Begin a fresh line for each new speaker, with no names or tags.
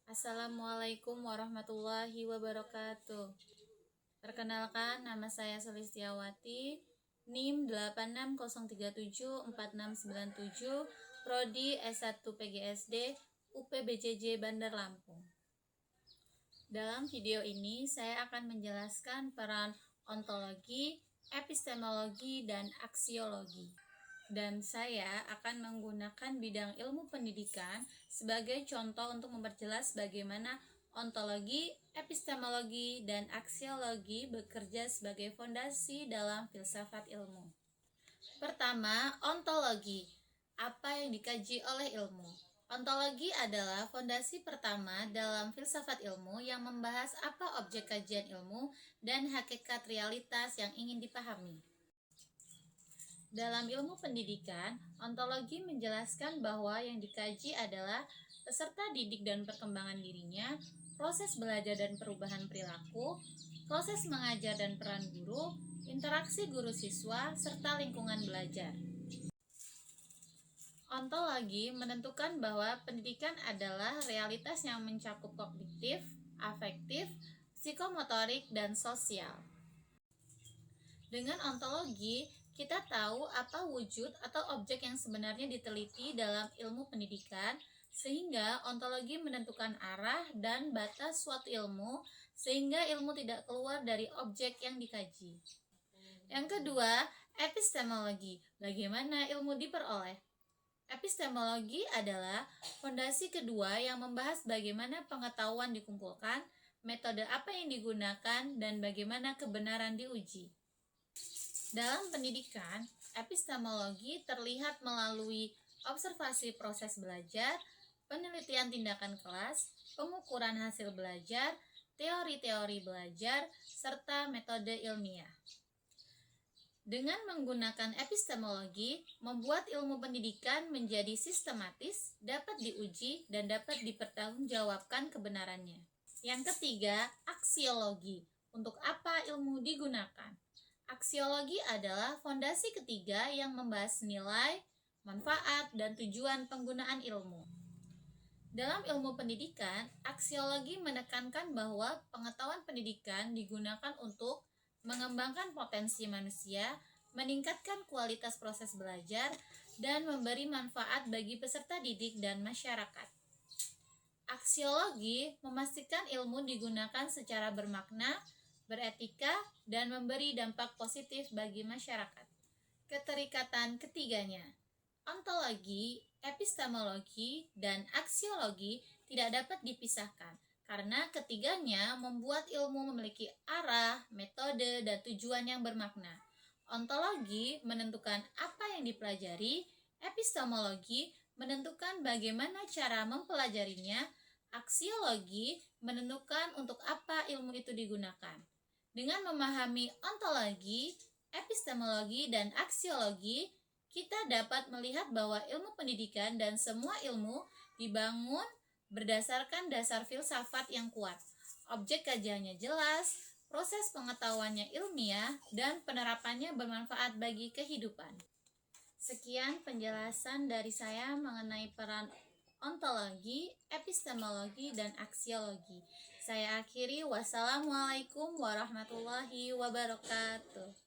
Assalamualaikum warahmatullahi wabarakatuh. Perkenalkan, nama saya Sulistiawati, NIM 86037467, Prodi S1 PGSD, UPBJJ Bandar Lampung. Dalam video ini saya akan menjelaskan peran ontologi, epistemologi, dan aksiologi. Dan saya akan menggunakan bidang ilmu pendidikan sebagai contoh untuk memperjelas bagaimana ontologi, epistemologi, dan aksiologi bekerja sebagai fondasi dalam filsafat ilmu. Pertama, ontologi. Apa yang dikaji oleh ilmu? Ontologi adalah fondasi pertama dalam filsafat ilmu yang membahas apa objek kajian ilmu dan hakikat realitas yang ingin dipahami. Dalam ilmu pendidikan, ontologi menjelaskan bahwa yang dikaji adalah peserta didik dan perkembangan dirinya, proses belajar dan perubahan perilaku, proses mengajar dan peran guru, interaksi guru-siswa, serta lingkungan belajar. Ontologi menentukan bahwa pendidikan adalah realitas yang mencakup kognitif, afektif, psikomotorik, dan sosial. Dengan ontologi, kita tahu apa wujud atau objek yang sebenarnya diteliti dalam ilmu pendidikan, sehingga ontologi menentukan arah dan batas suatu ilmu, sehingga ilmu tidak keluar dari objek yang dikaji. Yang kedua, epistemologi. Bagaimana ilmu diperoleh? Epistemologi adalah fondasi kedua yang membahas bagaimana pengetahuan dikumpulkan, metode apa yang digunakan, dan bagaimana kebenaran diuji. Dalam pendidikan, epistemologi terlihat melalui observasi proses belajar, penelitian tindakan kelas, pengukuran hasil belajar, teori-teori belajar, serta metode ilmiah. Dengan menggunakan epistemologi, membuat ilmu pendidikan menjadi sistematis, dapat diuji, dan dapat dipertanggungjawabkan kebenarannya. Yang ketiga, aksiologi. Untuk apa ilmu digunakan? Aksiologi adalah fondasi ketiga yang membahas nilai, manfaat, dan tujuan penggunaan ilmu. Dalam ilmu pendidikan, aksiologi menekankan bahwa pengetahuan pendidikan digunakan untuk mengembangkan potensi manusia, meningkatkan kualitas proses belajar, dan memberi manfaat bagi peserta didik dan masyarakat. Aksiologi memastikan ilmu digunakan secara bermakna, beretika, dan memberi dampak positif bagi masyarakat. Keterikatan ketiganya, ontologi, epistemologi, dan aksiologi tidak dapat dipisahkan, karena ketiganya membuat ilmu memiliki arah, metode, dan tujuan yang bermakna. Ontologi menentukan apa yang dipelajari, epistemologi menentukan bagaimana cara mempelajarinya, aksiologi menentukan untuk apa ilmu itu digunakan. Dengan memahami ontologi, epistemologi, dan aksiologi, kita dapat melihat bahwa ilmu pendidikan dan semua ilmu dibangun berdasarkan dasar filsafat yang kuat. Objek kajiannya jelas, proses pengetahuannya ilmiah, dan penerapannya bermanfaat bagi kehidupan. Sekian penjelasan dari saya mengenai peran ontologi, epistemologi, dan aksiologi. Saya akhiri, wassalamualaikum warahmatullahi wabarakatuh.